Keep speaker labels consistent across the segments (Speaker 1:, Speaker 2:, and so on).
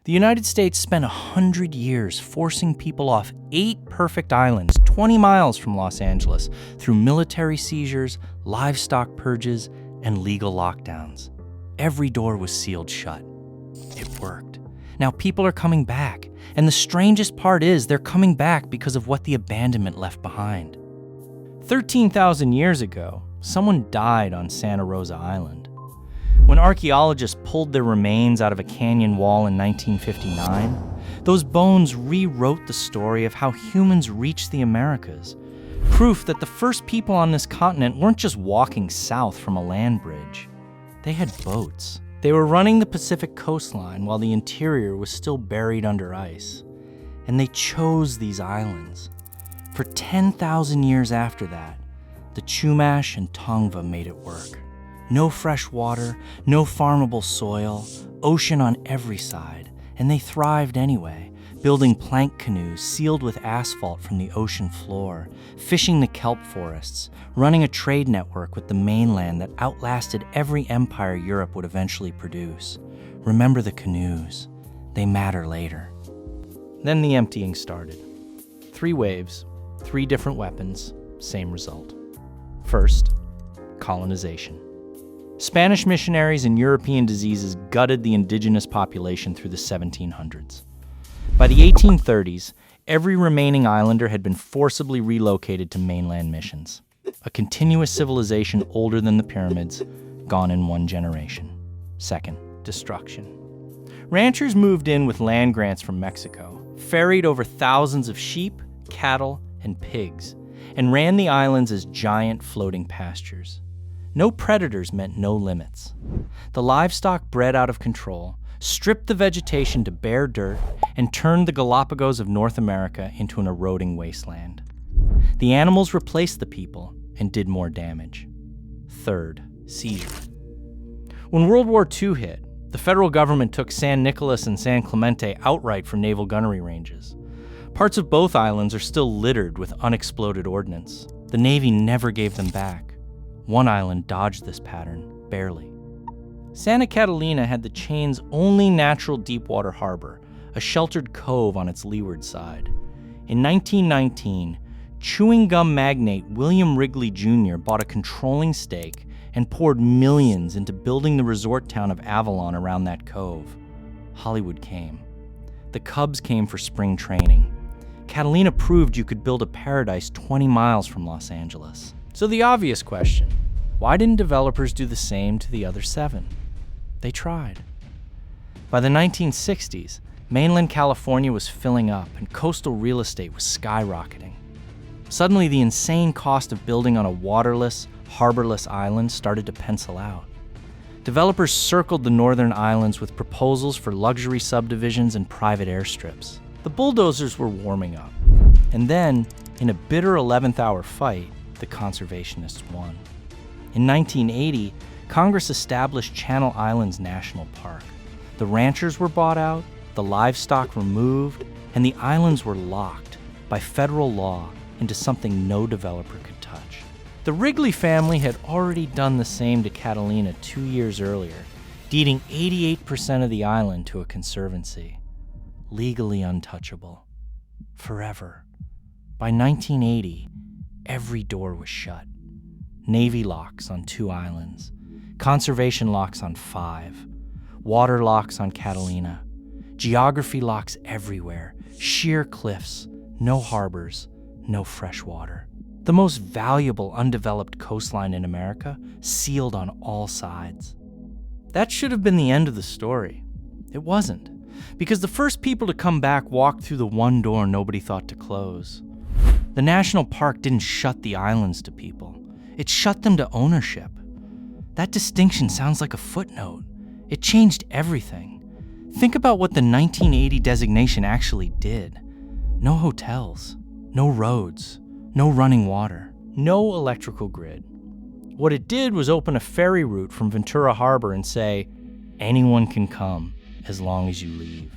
Speaker 1: The United States spent 100 years forcing people off 8 perfect islands 20 miles from Los Angeles through military seizures, livestock purges, and legal lockdowns. Every door was sealed shut. It worked. Now people are coming back, and the strangest part is they're coming back because of what the abandonment left behind. 13,000 years ago, someone died on Santa Rosa Island. When archaeologists pulled their remains out of a canyon wall in 1959, those bones rewrote the story of how humans reached the Americas. Proof that the first people on this continent weren't just walking south from a land bridge. They had boats. They were running the Pacific coastline while the interior was still buried under ice. And they chose these islands. For 10,000 years after that, the Chumash and Tongva made it work. No fresh water, no farmable soil, ocean on every side, and they thrived anyway, building plank canoes sealed with asphalt from the ocean floor, fishing the kelp forests, running a trade network with the mainland that outlasted every empire Europe would eventually produce. Remember the canoes. They matter later. Then the emptying started. 3 waves, 3 different weapons, same result. First, colonization. Spanish missionaries and European diseases gutted the indigenous population through the 1700s. By the 1830s, every remaining islander had been forcibly relocated to mainland missions. A continuous civilization older than the pyramids, gone in 1 generation. Second, destruction. Ranchers moved in with land grants from Mexico, ferried over thousands of sheep, cattle, and pigs, and ran the islands as giant floating pastures. No predators meant no limits. The livestock bred out of control, stripped the vegetation to bare dirt, and turned the Galapagos of North America into an eroding wasteland. The animals replaced the people and did more damage. Third, seizures. When World War II hit, the federal government took San Nicolas and San Clemente outright for naval gunnery ranges. Parts of both islands are still littered with unexploded ordnance. The Navy never gave them back. 1 island dodged this pattern, barely. Santa Catalina had the chain's only natural deepwater harbor, a sheltered cove on its leeward side. In 1919, chewing gum magnate William Wrigley Jr. bought a controlling stake and poured millions into building the resort town of Avalon around that cove. Hollywood came. The Cubs came for spring training. Catalina proved you could build a paradise 20 miles from Los Angeles. So the obvious question, why didn't developers do the same to the other 7? They tried. By the 1960s, mainland California was filling up and coastal real estate was skyrocketing. Suddenly, the insane cost of building on a waterless, harborless island started to pencil out. Developers circled the northern islands with proposals for luxury subdivisions and private airstrips. The bulldozers were warming up. And then, in a bitter 11th hour fight, the conservationists won. In 1980, Congress established Channel Islands National Park. The ranchers were bought out, the livestock removed, and the islands were locked, by federal law, into something no developer could touch. The Wrigley family had already done the same to Catalina 2 years earlier, deeding 88% of the island to a conservancy. Legally untouchable. Forever. By 1980, every door was shut. Navy locks on 2 islands, conservation locks on 5, water locks on Catalina, geography locks everywhere, sheer cliffs, no harbors, no fresh water. The most valuable undeveloped coastline in America, sealed on all sides. That should have been the end of the story. It wasn't, because the first people to come back walked through the one door nobody thought to close. The national park didn't shut the islands to people. It shut them to ownership. That distinction sounds like a footnote. It changed everything. Think about what the 1980 designation actually did. No hotels, no roads, no running water, no electrical grid. What it did was open a ferry route from Ventura Harbor and say, anyone can come as long as you leave.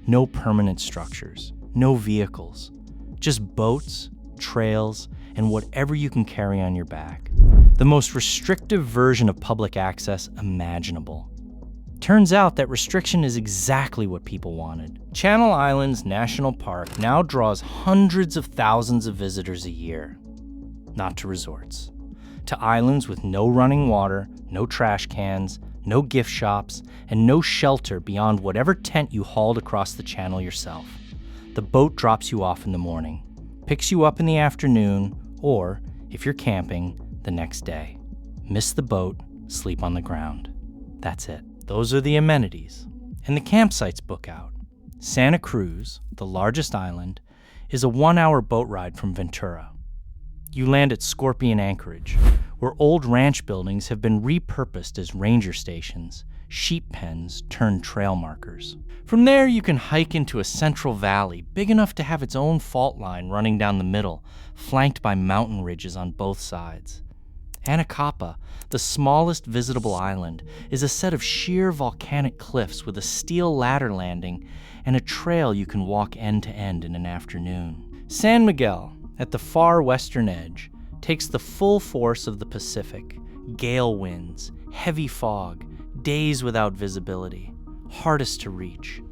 Speaker 1: No permanent structures, no vehicles. Just boats, trails, and whatever you can carry on your back. The most restrictive version of public access imaginable. Turns out that restriction is exactly what people wanted. Channel Islands National Park now draws hundreds of thousands of visitors a year. Not to resorts. To islands with no running water, no trash cans, no gift shops, and no shelter beyond whatever tent you hauled across the channel yourself. The boat drops you off in the morning, picks you up in the afternoon, or, if you're camping, the next day. Miss the boat, sleep on the ground. That's it. Those are the amenities. And the campsites book out. Santa Cruz, the largest island, is a 1-hour boat ride from Ventura. You land at Scorpion Anchorage, where old ranch buildings have been repurposed as ranger stations, sheep pens turned trail markers. From there, you can hike into a central valley big enough to have its own fault line running down the middle, flanked by mountain ridges on both sides. Anacapa, the smallest visitable island, is a set of sheer volcanic cliffs with a steel ladder landing and a trail you can walk end to end in an afternoon. San Miguel, at the far western edge, takes the full force of the Pacific, gale winds, heavy fog, days without visibility, hardest to reach.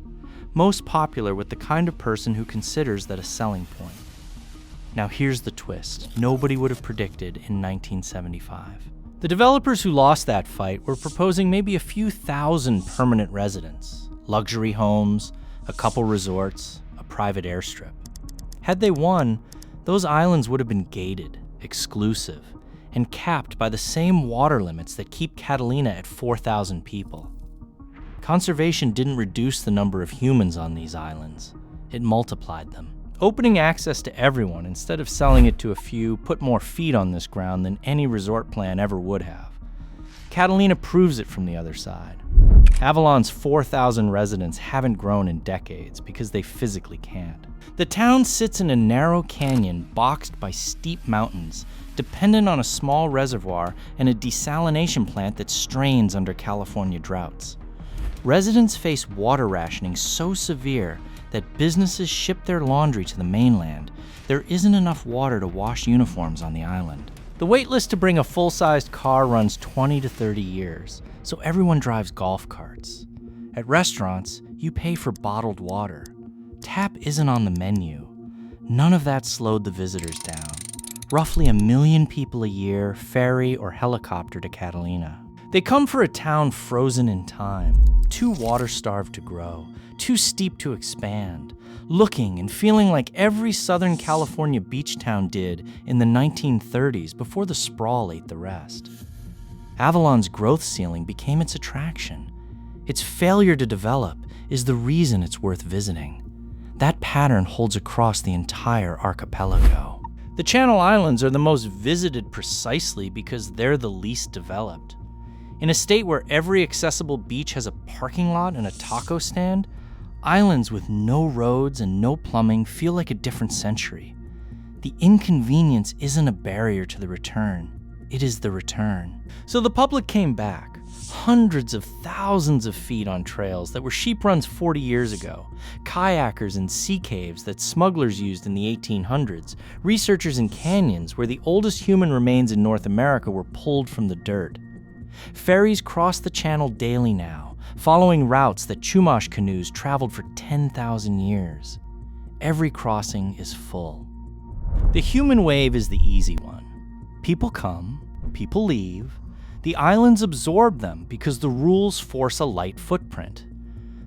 Speaker 1: Most popular with the kind of person who considers that a selling point. Now here's the twist nobody would have predicted in 1975. The developers who lost that fight were proposing maybe a few thousand permanent residents, luxury homes, a couple resorts, a private airstrip. Had they won, those islands would have been gated, exclusive, and capped by the same water limits that keep Catalina at 4,000 people. Conservation didn't reduce the number of humans on these islands, it multiplied them. Opening access to everyone instead of selling it to a few put more feet on this ground than any resort plan ever would have. Catalina proves it from the other side. Avalon's 4,000 residents haven't grown in decades because they physically can't. The town sits in a narrow canyon boxed by steep mountains, dependent on a small reservoir and a desalination plant that strains under California droughts. Residents face water rationing so severe that businesses ship their laundry to the mainland. There isn't enough water to wash uniforms on the island. The wait list to bring a full-sized car runs 20 to 30 years, so everyone drives golf carts. At restaurants, you pay for bottled water. Tap isn't on the menu. None of that slowed the visitors down. Roughly 1 million people a year ferry or helicopter to Catalina. They come for a town frozen in time, too water-starved to grow, too steep to expand, looking and feeling like every Southern California beach town did in the 1930s before the sprawl ate the rest. Avalon's growth ceiling became its attraction. Its failure to develop is the reason it's worth visiting. That pattern holds across the entire archipelago. The Channel Islands are the most visited precisely because they're the least developed. In a state where every accessible beach has a parking lot and a taco stand, islands with no roads and no plumbing feel like a different century. The inconvenience isn't a barrier to the return, it is the return. So the public came back, hundreds of thousands of feet on trails that were sheep runs 40 years ago, kayakers in sea caves that smugglers used in the 1800s, researchers in canyons where the oldest human remains in North America were pulled from the dirt. Ferries cross the channel daily now, following routes that Chumash canoes traveled for 10,000 years. Every crossing is full. The human wave is the easy one. People come, people leave. The islands absorb them because the rules force a light footprint.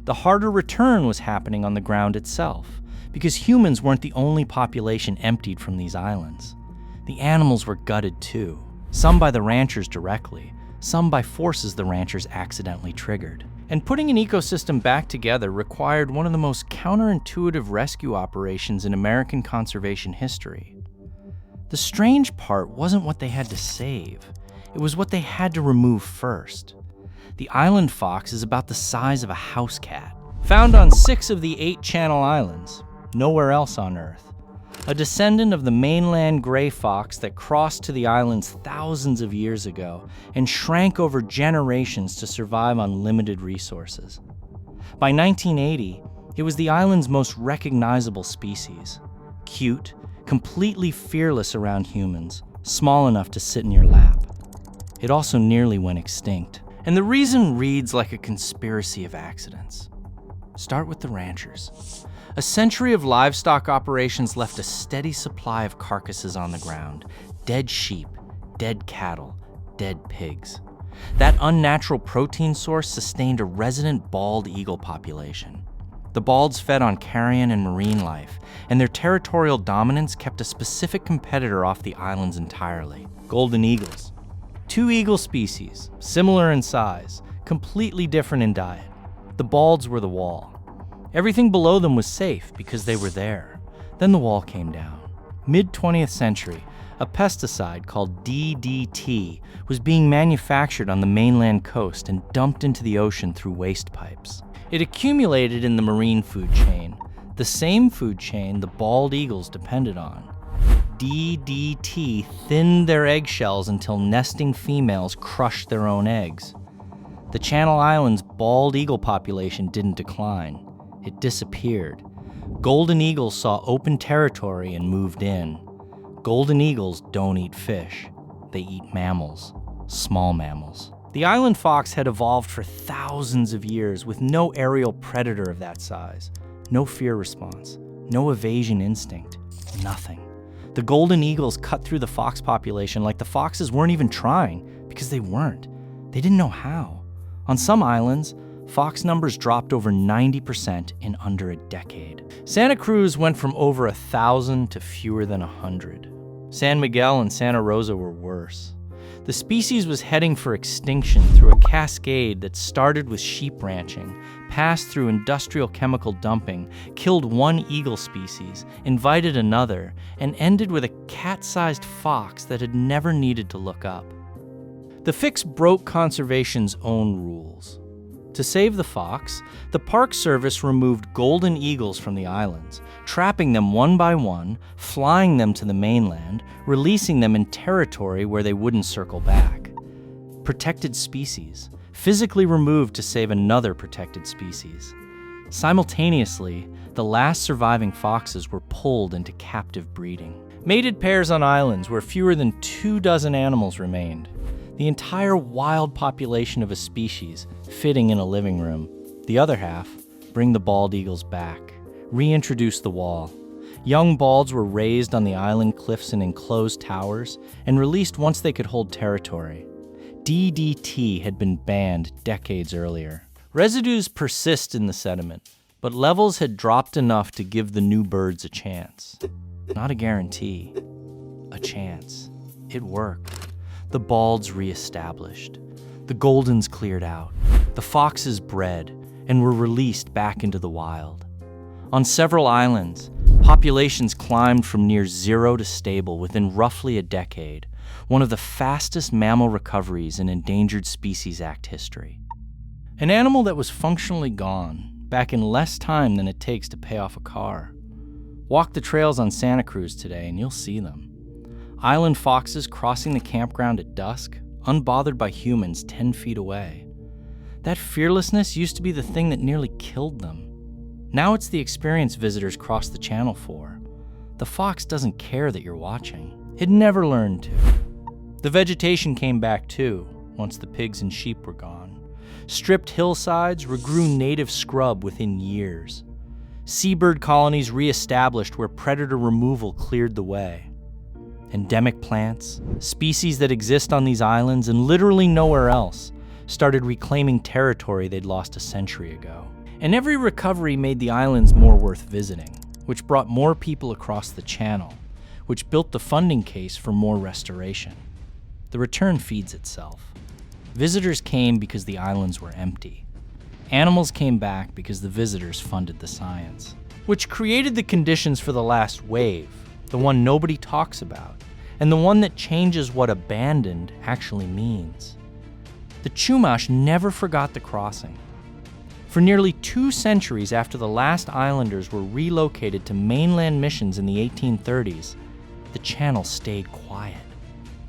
Speaker 1: The harder return was happening on the ground itself, because humans weren't the only population emptied from these islands. The animals were gutted too, some by the ranchers directly, some by forces the ranchers accidentally triggered. And putting an ecosystem back together required one of the most counterintuitive rescue operations in American conservation history. The strange part wasn't what they had to save, it was what they had to remove first. The island fox is about the size of a house cat, found on 6 of the 8 Channel Islands, nowhere else on Earth. A descendant of the mainland gray fox that crossed to the islands thousands of years ago and shrank over generations to survive on limited resources. By 1980, it was the island's most recognizable species. Cute, completely fearless around humans, small enough to sit in your lap. It also nearly went extinct. And the reason reads like a conspiracy of accidents. Start with the ranchers. A century of livestock operations left a steady supply of carcasses on the ground. Dead sheep, dead cattle, dead pigs. That unnatural protein source sustained a resident bald eagle population. The balds fed on carrion and marine life, and their territorial dominance kept a specific competitor off the islands entirely: golden eagles. Two eagle species, similar in size, completely different in diet. The balds were the wall. Everything below them was safe because they were there. Then the wall came down. Mid-20th century, a pesticide called DDT was being manufactured on the mainland coast and dumped into the ocean through waste pipes. It accumulated in the marine food chain, the same food chain the bald eagles depended on. DDT thinned their eggshells until nesting females crushed their own eggs. The Channel Islands' bald eagle population didn't decline. It disappeared. Golden eagles saw open territory and moved in. Golden eagles don't eat fish. They eat mammals, small mammals. The island fox had evolved for thousands of years with no aerial predator of that size, no fear response, no evasion instinct, nothing. The golden eagles cut through the fox population like the foxes weren't even trying, because they weren't. They didn't know how. On some islands, fox numbers dropped over 90% in under a decade. Santa Cruz went from over 1,000 to fewer than 100. San Miguel and Santa Rosa were worse. The species was heading for extinction through a cascade that started with sheep ranching, passed through industrial chemical dumping, killed one eagle species, invited another, and ended with a cat-sized fox that had never needed to look up. The fix broke conservation's own rules. To save the fox, the Park Service removed golden eagles from the islands, trapping them one by one, flying them to the mainland, releasing them in territory where they wouldn't circle back. Protected species, physically removed to save another protected species. Simultaneously, the last surviving foxes were pulled into captive breeding. Mated pairs on islands where fewer than 24 animals remained. The entire wild population of a species fitting in a living room. The other half, bring the bald eagles back. Reintroduce the wall. Young balds were raised on the island cliffs in enclosed towers and released once they could hold territory. DDT had been banned decades earlier. Residues persist in the sediment, but levels had dropped enough to give the new birds a chance. Not a guarantee, a chance. It worked. The balds reestablished. The goldens cleared out. The foxes bred and were released back into the wild. On several islands, populations climbed from near zero to stable within roughly a decade, one of the fastest mammal recoveries in Endangered Species Act history. An animal that was functionally gone, back in less time than it takes to pay off a car. Walk the trails on Santa Cruz today and you'll see them. Island foxes crossing the campground at dusk, unbothered by humans 10 feet away. That fearlessness used to be the thing that nearly killed them. Now it's the experience visitors cross the channel for. The fox doesn't care that you're watching. It never learned to. The vegetation came back too, once the pigs and sheep were gone. Stripped hillsides regrew native scrub within years. Seabird colonies reestablished where predator removal cleared the way. Endemic plants, species that exist on these islands and literally nowhere else, started reclaiming territory they'd lost a century ago. And every recovery made the islands more worth visiting, which brought more people across the channel, which built the funding case for more restoration. The return feeds itself. Visitors came because the islands were empty. Animals came back because the visitors funded the science, which created the conditions for the last wave, the one nobody talks about, and the one that changes what abandoned actually means. The Chumash never forgot the crossing. For nearly 2 centuries after the last islanders were relocated to mainland missions in the 1830s, the channel stayed quiet.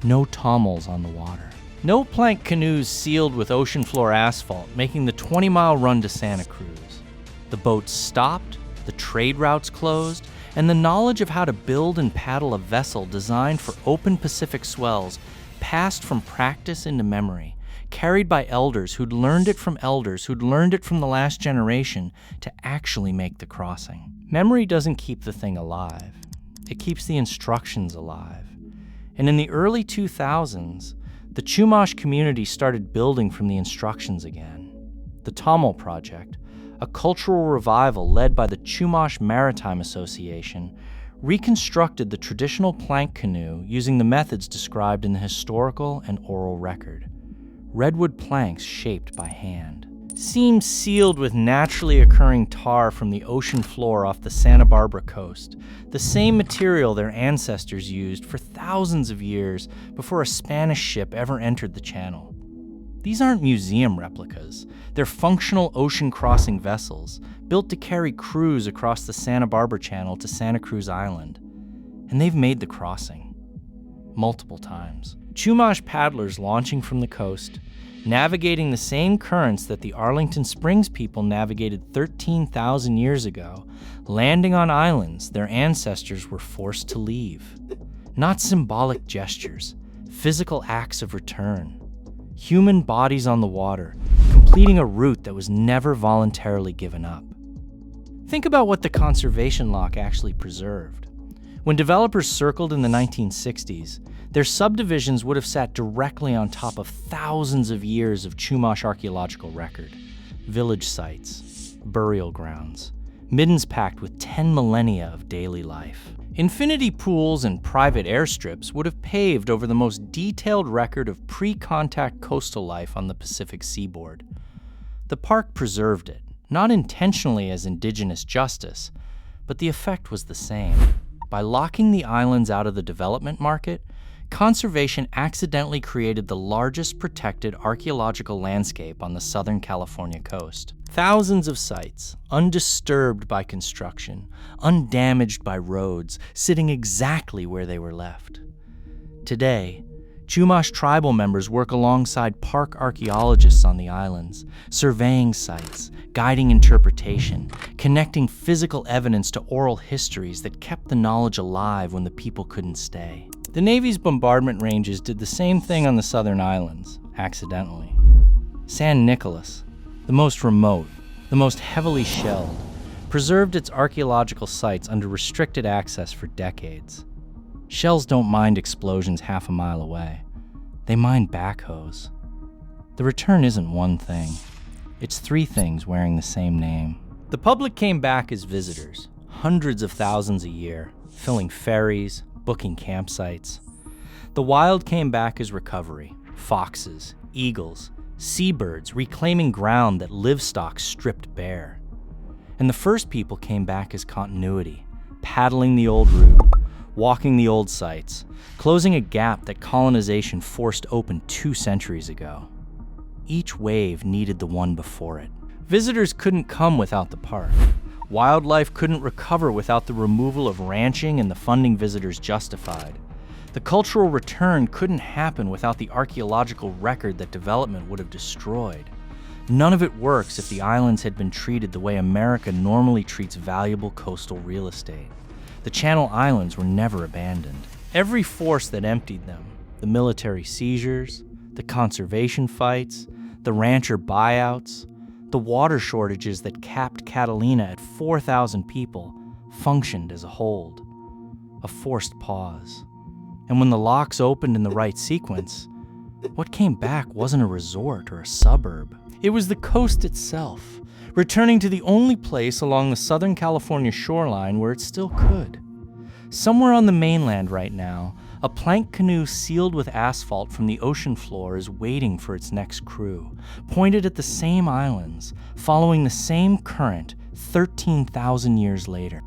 Speaker 1: No tommels on the water. No plank canoes sealed with ocean floor asphalt, making the 20-mile run to Santa Cruz. The boats stopped, the trade routes closed, and the knowledge of how to build and paddle a vessel designed for open Pacific swells passed from practice into memory, carried by elders who'd learned it from elders who'd learned it from the last generation to actually make the crossing. Memory doesn't keep the thing alive. It keeps the instructions alive. And in the early 2000s, the Chumash community started building from the instructions again. The Tamil Project, a cultural revival led by the Chumash Maritime Association, reconstructed the traditional plank canoe using the methods described in the historical and oral record. Redwood planks shaped by hand. Seams sealed with naturally occurring tar from the ocean floor off the Santa Barbara coast, the same material their ancestors used for thousands of years before a Spanish ship ever entered the channel. These aren't museum replicas. They're functional ocean-crossing vessels, built to carry crews across the Santa Barbara Channel to Santa Cruz Island. And they've made the crossing. Multiple times. Chumash paddlers launching from the coast, navigating the same currents that the Arlington Springs people navigated 13,000 years ago, landing on islands their ancestors were forced to leave. Not symbolic gestures, physical acts of return. Human bodies on the water, completing a route that was never voluntarily given up. Think about what the conservation lock actually preserved. When developers circled in the 1960s, their subdivisions would have sat directly on top of thousands of years of Chumash archaeological record. Village sites, burial grounds, middens packed with 10 millennia of daily life. Infinity pools and private airstrips would have paved over the most detailed record of pre-contact coastal life on the Pacific seaboard. The park preserved it, not intentionally as indigenous justice, but the effect was the same. By locking the islands out of the development market, conservation accidentally created the largest protected archaeological landscape on the Southern California coast. Thousands of sites, undisturbed by construction, undamaged by roads, sitting exactly where they were left. Today, Chumash tribal members work alongside park archaeologists on the islands, surveying sites, guiding interpretation, connecting physical evidence to oral histories that kept the knowledge alive when the people couldn't stay. The Navy's bombardment ranges did the same thing on the southern islands, accidentally. San Nicolas, the most remote, the most heavily shelled, preserved its archaeological sites under restricted access for decades. Shells don't mind explosions half a mile away. They mind backhoes. The return isn't one thing. It's three things wearing the same name. The public came back as visitors, hundreds of thousands a year, filling ferries, booking campsites. The wild came back as recovery, foxes, eagles, seabirds reclaiming ground that livestock stripped bare. And the first people came back as continuity, paddling the old route, walking the old sites, closing a gap that colonization forced open 2 centuries ago. Each wave needed the one before it. Visitors couldn't come without the park. Wildlife couldn't recover without the removal of ranching and the funding visitors justified. The cultural return couldn't happen without the archaeological record that development would have destroyed. None of it works if the islands had been treated the way America normally treats valuable coastal real estate. The Channel Islands were never abandoned. Every force that emptied them, the military seizures, the conservation fights, the rancher buyouts, the water shortages that capped Catalina at 4,000 people, functioned as a hold, a forced pause. And when the locks opened in the right sequence, what came back wasn't a resort or a suburb. It was the coast itself, returning to the only place along the Southern California shoreline where it still could. Somewhere on the mainland right now, a plank canoe sealed with asphalt from the ocean floor is waiting for its next crew, pointed at the same islands, following the same current 13,000 years later.